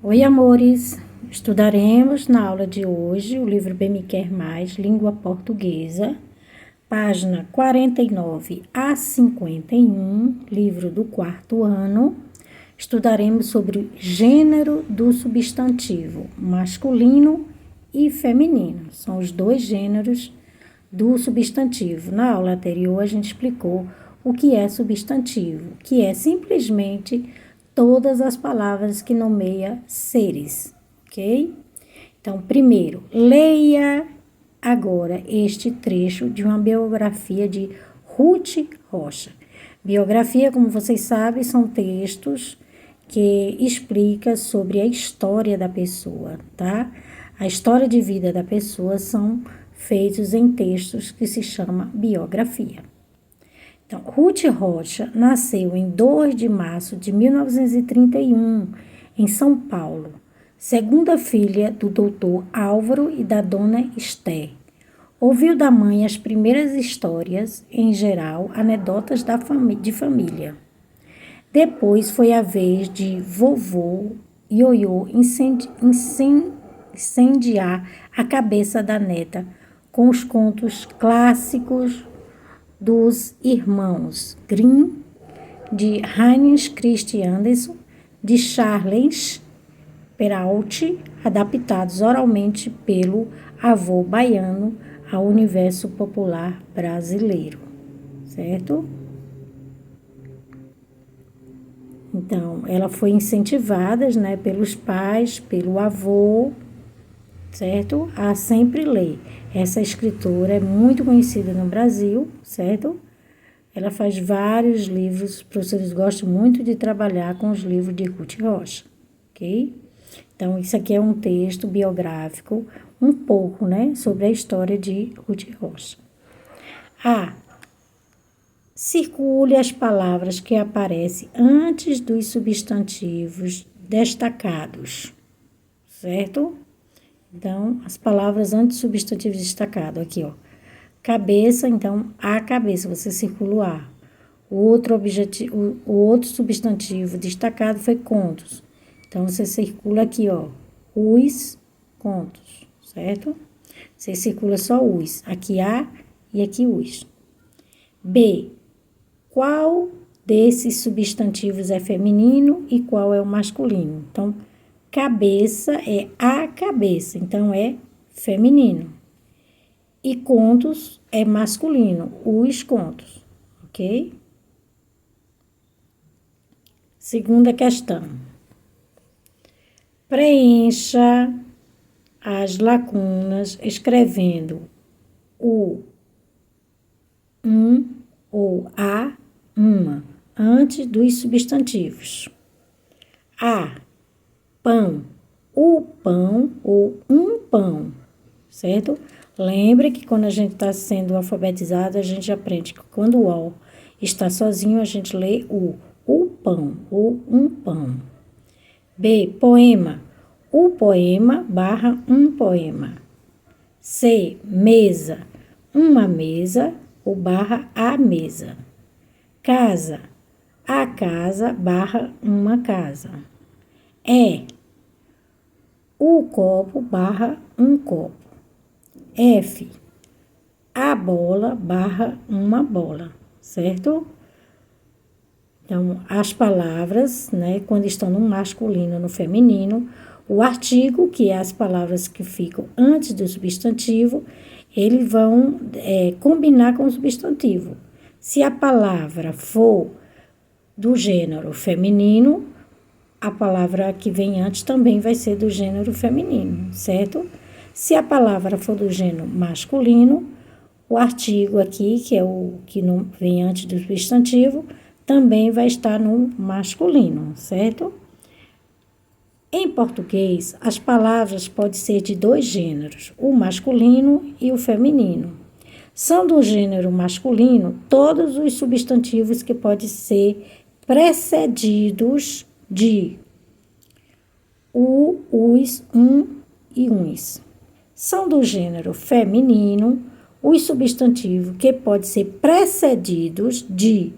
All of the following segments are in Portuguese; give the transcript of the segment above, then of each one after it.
Oi, amores! Estudaremos na aula de hoje o livro Bem Me Quer Mais, Língua Portuguesa, página 49 a 51, livro do quarto ano. Estudaremos sobre gênero do substantivo, masculino e feminino. São os dois gêneros do substantivo. Na aula anterior, a gente explicou o que é substantivo, que é simplesmente todas as palavras que nomeia seres, ok? Então, primeiro, leia agora este trecho de uma biografia de Ruth Rocha. Biografia, como vocês sabem, são textos que explicam sobre a história da pessoa, tá? A história de vida da pessoa são feitos em textos que se chama biografia. Então, Ruth Rocha nasceu em 2 de março de 1931, em São Paulo, segunda filha do doutor Álvaro e da dona Esther. Ouviu da mãe as primeiras histórias, em geral, anedotas de família. Depois foi a vez de vovô Ioiô incendiar a cabeça da neta com os contos clássicos dos irmãos Grimm, de Heinrich Christian Andersen, de Charles Perrault, adaptados oralmente pelo avô baiano ao universo popular brasileiro, certo? Então, ela foi incentivada, né, pelos pais, pelo avô, certo? A sempre ler. Essa escritora é muito conhecida no Brasil, certo? Ela faz vários livros, os professores gostam muito de trabalhar com os livros de Ruth Rocha, ok? Então, isso aqui é um texto biográfico, um pouco, né, sobre a história de Ruth Rocha. A. Circule as palavras que aparecem antes dos substantivos destacados, certo? Então, as palavras antes substantivos destacados, aqui, ó. Cabeça, então, a cabeça, você circula o A. O outro substantivo destacado foi contos. Então, você circula aqui, ó, os contos, certo? Você circula só os. Aqui A e aqui os. B. Qual desses substantivos é feminino e qual é o masculino? Então, cabeça é a cabeça, então é feminino. E contos é masculino, os contos, ok? Segunda questão. Preencha as lacunas escrevendo o um ou a uma antes dos substantivos. A. Pão, o pão ou um pão, certo? Lembre que quando a gente está sendo alfabetizado, a gente aprende que quando o O está sozinho, a gente lê o pão ou um pão. B. Poema, o poema barra um poema. C. Mesa, uma mesa ou barra a mesa. Casa, a casa barra uma casa. O copo barra um copo. F, a bola barra uma bola, certo? Então, as palavras, né, quando estão no masculino, no feminino, o artigo, que é as palavras que ficam antes do substantivo, eles vão combinar com o substantivo. Se a palavra for do gênero feminino, a palavra que vem antes também vai ser do gênero feminino, certo? Se a palavra for do gênero masculino, o artigo aqui, que é o que não vem antes do substantivo, também vai estar no masculino, certo? Em português, as palavras podem ser de dois gêneros, o masculino e o feminino. São do gênero masculino todos os substantivos que podem ser precedidos de o, os, um e uns. São do gênero feminino os substantivos que podem ser precedidos de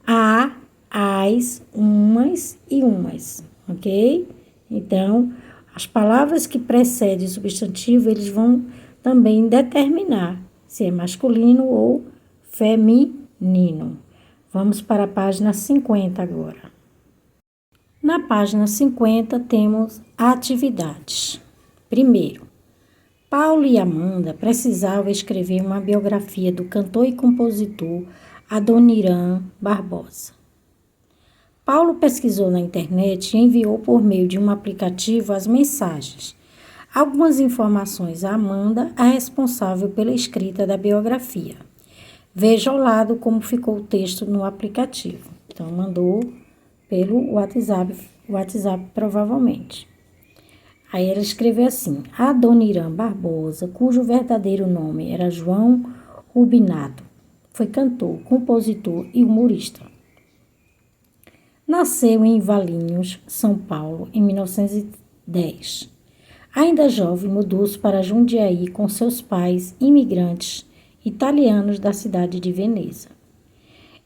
a, as, umas e umas, ok? Então, as palavras que precedem o substantivo, eles vão também determinar se é masculino ou feminino. Vamos para a página 50 agora. Na página 50 temos atividades. Primeiro, Paulo e Amanda precisavam escrever uma biografia do cantor e compositor Adoniran Barbosa. Paulo pesquisou na internet e enviou por meio de um aplicativo as mensagens. Algumas informações a Amanda, a responsável pela escrita da biografia. Veja ao lado como ficou o texto no aplicativo. Então, mandou pelo WhatsApp provavelmente. Aí ela escreveu assim: Adoniran Barbosa, cujo verdadeiro nome era João Rubinato, foi cantor, compositor e humorista. Nasceu em Valinhos, São Paulo, em 1910. Ainda jovem, mudou-se para Jundiaí com seus pais imigrantes italianos da cidade de Veneza.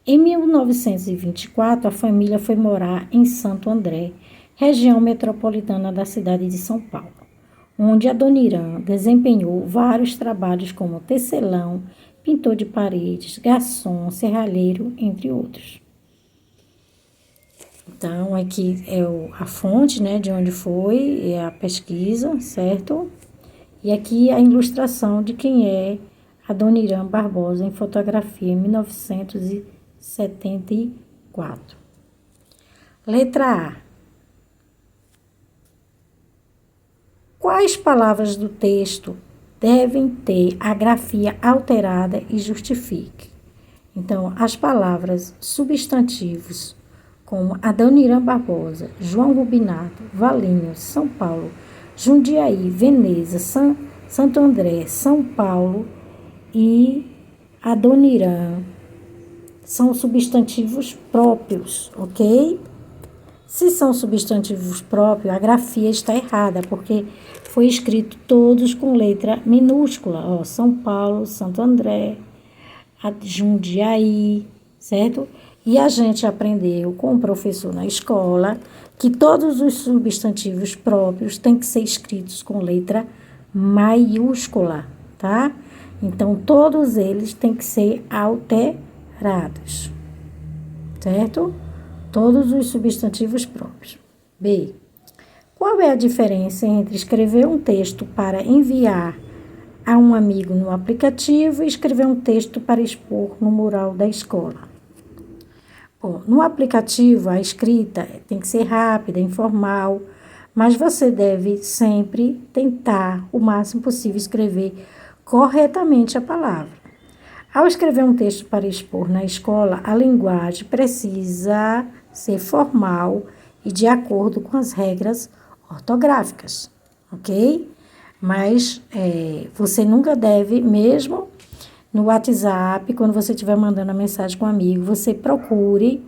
Em 1924, a família foi morar em Santo André, região metropolitana da cidade de São Paulo, onde Adoniran desempenhou vários trabalhos como tecelão, pintor de paredes, garçom, serralheiro, entre outros. Então, aqui é a fonte, né, de onde foi, é a pesquisa, certo? E aqui a ilustração de quem é Adoniran Barbosa em fotografia em 1974. Letra A. Quais palavras do texto devem ter a grafia alterada e justifique? Então, as palavras substantivos como Adoniran Barbosa, João Rubinato, Valinhos, São Paulo, Jundiaí, Veneza, Santo André, São Paulo e Adoniran são substantivos próprios, ok? Se são substantivos próprios, a grafia está errada, porque foi escrito todos com letra minúscula. Ó, São Paulo, Santo André, Jundiaí, certo? E a gente aprendeu com o professor na escola que todos os substantivos próprios têm que ser escritos com letra maiúscula, tá? Então, todos eles têm que ser alterados, certo? Todos os substantivos próprios. B. Qual é a diferença entre escrever um texto para enviar a um amigo no aplicativo e escrever um texto para expor no mural da escola? Bom, no aplicativo, a escrita tem que ser rápida, informal, mas você deve sempre tentar, o máximo possível, escrever corretamente a palavra. Ao escrever um texto para expor na escola, a linguagem precisa ser formal e de acordo com as regras ortográficas, ok? Mas você nunca deve, mesmo no WhatsApp, quando você estiver mandando a mensagem com um amigo, você procure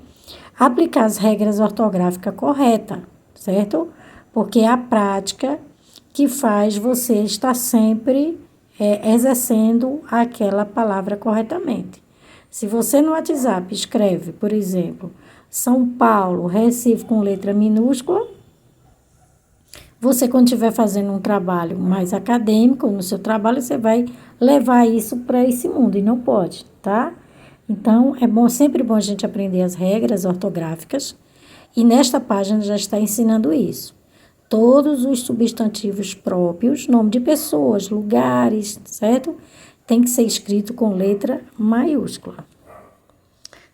aplicar as regras ortográficas corretas, certo? Porque é a prática que faz você estar sempre exercendo aquela palavra corretamente. Se você no WhatsApp escreve, por exemplo, São Paulo, Recife com letra minúscula, você, quando estiver fazendo um trabalho mais acadêmico no seu trabalho, você vai levar isso para esse mundo e não pode, tá? Então, sempre bom a gente aprender as regras ortográficas e nesta página já está ensinando isso. Todos os substantivos próprios, nome de pessoas, lugares, certo? Tem que ser escrito com letra maiúscula.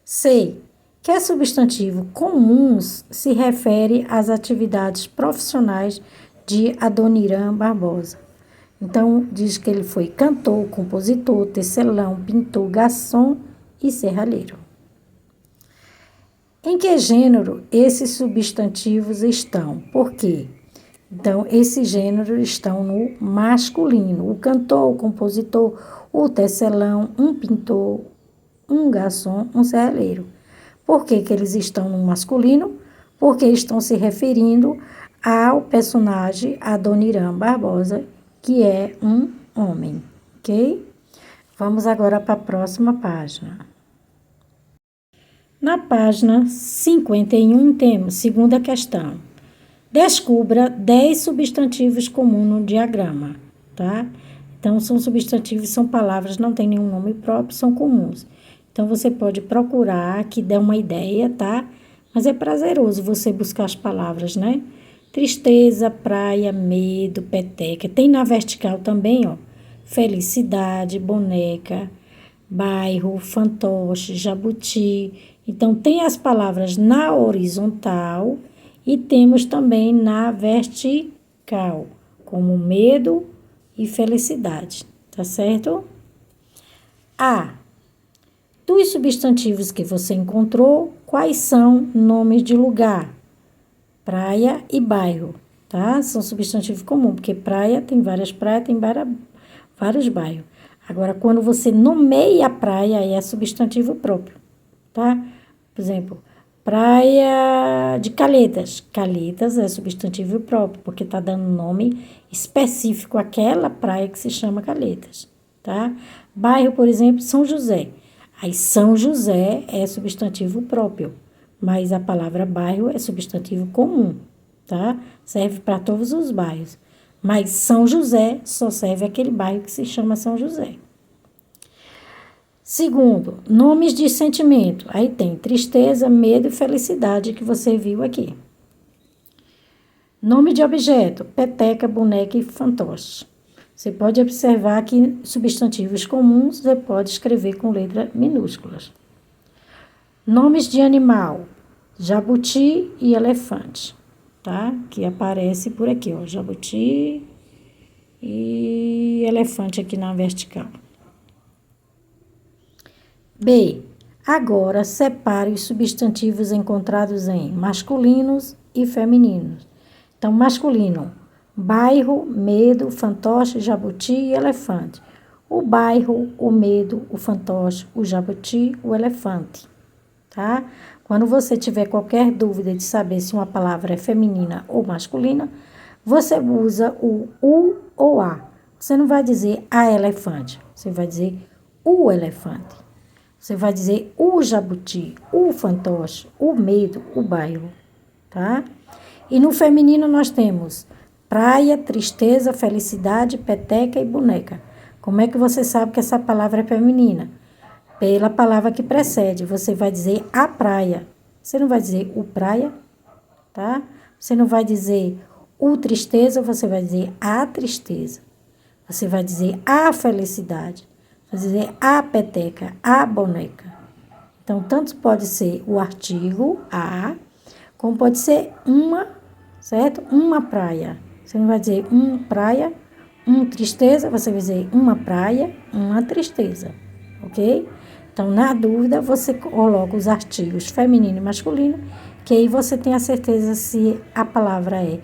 C. Que é substantivo comuns se refere às atividades profissionais de Adoniran Barbosa. Então, diz que ele foi cantor, compositor, tecelão, pintor, garçom e serralheiro. Em que gênero esses substantivos estão? Por quê? Então, esses gêneros estão no masculino. O cantor, o compositor, o tecelão, um pintor, um garçom, um serralheiro. Por que eles estão no masculino? Porque estão se referindo ao personagem Adoniran Barbosa, que é um homem, ok? Vamos agora para a próxima página. Na página 51 temos segunda questão. Descubra 10 substantivos comuns no diagrama, tá? Então, são substantivos, são palavras, não tem nenhum nome próprio, são comuns. Então, você pode procurar, que dê uma ideia, tá? Mas é prazeroso você buscar as palavras, né? Tristeza, praia, medo, peteca. Tem na vertical também, ó. Felicidade, boneca, bairro, fantoche, jabuti. Então, tem as palavras na horizontal e temos também na vertical, como medo e felicidade, tá certo? A. Dos substantivos que você encontrou, quais são nomes de lugar? Praia e bairro, tá? São substantivos comuns, porque praia, tem vários bairros. Agora, quando você nomeia a praia, é substantivo próprio, tá? Por exemplo, praia de Calhetas. Calhetas é substantivo próprio, porque tá dando nome específico àquela praia que se chama Calhetas, tá? Bairro, por exemplo, São José. Aí, São José é substantivo próprio, mas a palavra bairro é substantivo comum, tá? Serve para todos os bairros. Mas São José só serve aquele bairro que se chama São José. Segundo, nomes de sentimento. Aí tem tristeza, medo e felicidade que você viu aqui. Nome de objeto, peteca, boneca e fantoche. Você pode observar que substantivos comuns você pode escrever com letras minúsculas. Nomes de animal, jabuti e elefante, tá? Que aparece por aqui, ó, jabuti e elefante aqui na vertical. B. Agora, separe os substantivos encontrados em masculinos e femininos. Então, masculino, bairro, medo, fantoche, jabuti e elefante. O bairro, o medo, o fantoche, o jabuti, o elefante, tá? Quando você tiver qualquer dúvida de saber se uma palavra é feminina ou masculina, você usa o U ou A. Você não vai dizer a elefante, você vai dizer o elefante. Você vai dizer o jabuti, o fantoche, o medo, o bairro, tá? E no feminino nós temos praia, tristeza, felicidade, peteca e boneca. Como é que você sabe que essa palavra é feminina? Pela palavra que precede, você vai dizer a praia. Você não vai dizer o praia, tá? Você não vai dizer o tristeza, você vai dizer a tristeza. Você vai dizer a felicidade. Vai dizer a peteca, a boneca. Então, tanto pode ser o artigo, a, como pode ser uma, certo? Uma praia. Você não vai dizer praia, tristeza, você vai dizer uma praia, uma tristeza, ok? Então, na dúvida, você coloca os artigos feminino e masculino, que aí você tem a certeza se a palavra é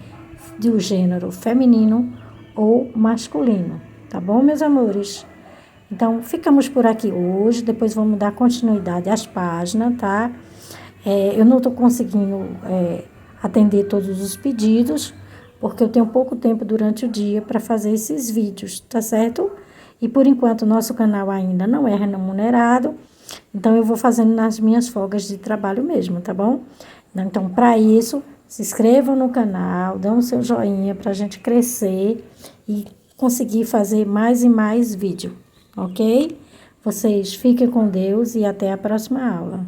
do gênero feminino ou masculino, tá bom, meus amores? Então, ficamos por aqui hoje, depois vamos dar continuidade às páginas, tá? Eu não estou conseguindo atender todos os pedidos, porque eu tenho pouco tempo durante o dia para fazer esses vídeos, tá certo? E por enquanto, o nosso canal ainda não é remunerado, então eu vou fazendo nas minhas folgas de trabalho mesmo, tá bom? Então, para isso, se inscrevam no canal, dão o seu joinha para a gente crescer e conseguir fazer mais e mais vídeo, ok? Vocês fiquem com Deus e até a próxima aula.